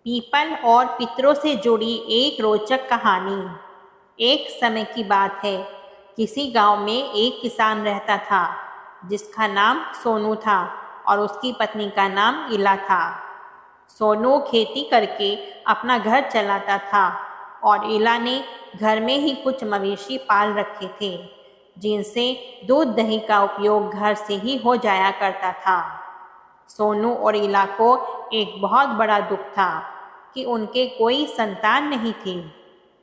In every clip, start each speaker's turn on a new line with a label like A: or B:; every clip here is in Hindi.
A: पीपल और पितरों से जुड़ी एक रोचक कहानी। एक समय की बात है। किसी गांव में एक किसान रहता था जिसका नाम सोनू था और उसकी पत्नी का नाम इला था। सोनू खेती करके अपना घर चलाता था और इला ने घर में ही कुछ मवेशी पाल रखे थे जिनसे दूध दही का उपयोग घर से ही हो जाया करता था। सोनू और इला को एक बहुत बड़ा दुख था कि उनके कोई संतान नहीं थी।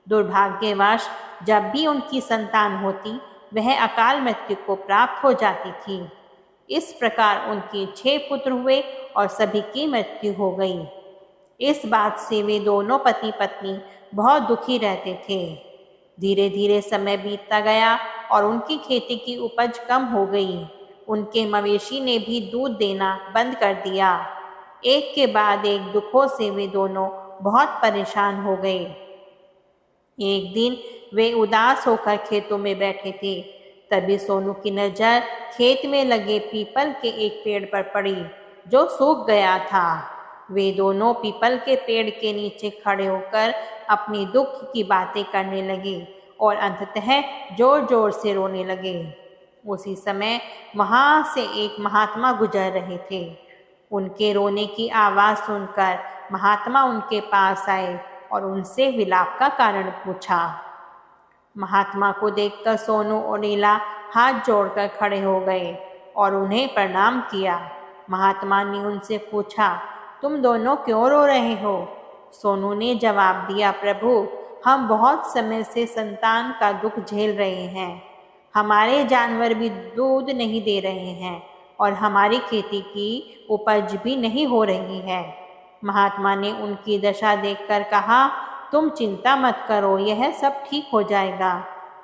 A: दुर्भाग्यवश जब भी उनकी संतान होती वह अकाल मृत्यु को प्राप्त हो जाती थी। इस प्रकार उनके 6 पुत्र हुए और सभी की मृत्यु हो गई। इस बात से वे दोनों पति पत्नी बहुत दुखी रहते थे। धीरे धीरे समय बीतता गया और उनकी खेती की उपज कम हो गई। उनके मवेशी ने भी दूध देना बंद कर दिया। एक के बाद एक दुखों से वे दोनों बहुत परेशान हो गए। एक दिन वे उदास होकर खेतों में बैठे थे। तभी सोनू की नज़र खेत में लगे पीपल के एक पेड़ पर पड़ी जो सूख गया था। वे दोनों पीपल के पेड़ के नीचे खड़े होकर अपनी दुख की बातें करने लगे और अंततः जोर जोर से रोने लगे। उसी समय वहाँ से एक महात्मा गुजर रहे थे। उनके रोने की आवाज़ सुनकर महात्मा उनके पास आए और उनसे विलाप का कारण पूछा। महात्मा को देखकर सोनू और इला हाथ जोड़कर खड़े हो गए और उन्हें प्रणाम किया। महात्मा ने उनसे पूछा, तुम दोनों क्यों रो रहे हो? सोनू ने जवाब दिया, प्रभु, हम बहुत समय से संतान का दुख झेल रहे हैं। हमारे जानवर भी दूध नहीं दे रहे हैं और हमारी खेती की उपज भी नहीं हो रही है। महात्मा ने उनकी दशा देखकर कहा, तुम चिंता मत करो, यह सब ठीक हो जाएगा।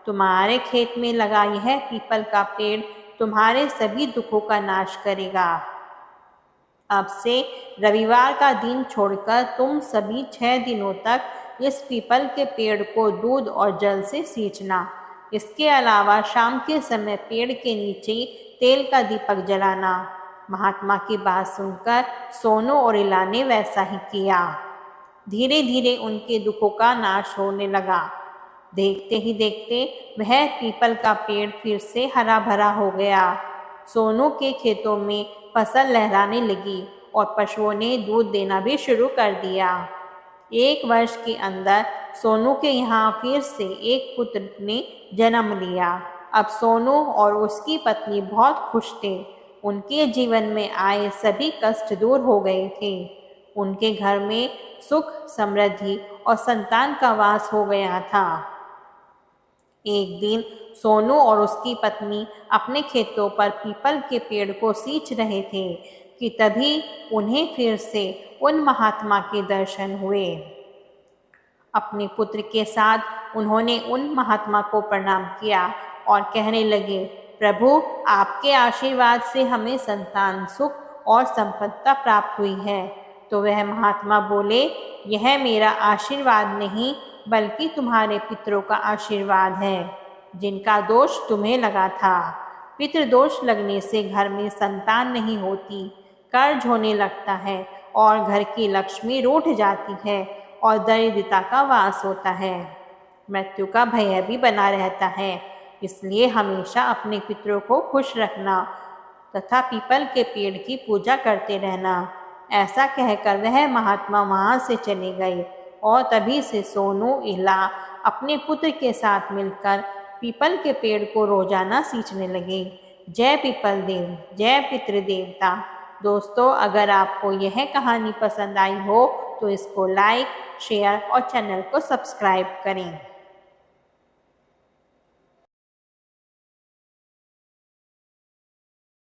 A: तुम्हारे खेत में लगा यह पीपल का पेड़ तुम्हारे सभी दुखों का नाश करेगा। अब से रविवार का दिन छोड़कर तुम सभी 6 दिनों तक इस पीपल के पेड़ को दूध और जल से सींचना। इसके अलावा शाम के समय पेड़ के नीचे तेल का दीपक जलाना। महात्मा की बात सुनकर सोनू और इला ने वैसा ही किया। धीरे धीरे उनके दुखों का नाश होने लगा। देखते ही देखते वह पीपल का पेड़ फिर से हरा भरा हो गया। सोनू के खेतों में फसल लहराने लगी और पशुओं ने दूध देना भी शुरू कर दिया। 1 वर्ष के अंदर सोनू के यहाँ फिर से एक पुत्र ने जन्म लिया। अब सोनू और उसकी पत्नी बहुत खुश थे। उनके जीवन में आए सभी कष्ट दूर हो गए थे। उनके घर में सुख, समृद्धि और संतान का वास हो गया था। एक दिन सोनू और उसकी पत्नी अपने खेतों पर पीपल के पेड़ को सींच रहे थे कि तभी उन्हें फिर से उन महात्मा के दर्शन हुए। अपने पुत्र के साथ उन्होंने उन महात्मा को प्रणाम किया और कहने लगे, प्रभु, आपके आशीर्वाद से हमें संतान, सुख और संपन्नता प्राप्त हुई है। तो वह महात्मा बोले, यह मेरा आशीर्वाद नहीं बल्कि तुम्हारे पितरों का आशीर्वाद है जिनका दोष तुम्हें लगा था। पितृदोष लगने से घर में संतान नहीं होती, कर्ज होने लगता है और घर की लक्ष्मी रूठ जाती है और दरिद्रता का वास होता है। मृत्यु का भय भी बना रहता है। इसलिए हमेशा अपने पितरों को खुश रखना तथा पीपल के पेड़ की पूजा करते रहना। ऐसा कहकर वह महात्मा वहाँ से चले गए और तभी से सोनू, इला अपने पुत्र के साथ मिलकर पीपल के पेड़ को रोजाना सींचने लगे। जय पीपल देव, जय पितृदेवता। दोस्तों, अगर आपको यह कहानी पसंद आई हो तो इसको लाइक, शेयर और चैनल को सब्सक्राइब करें।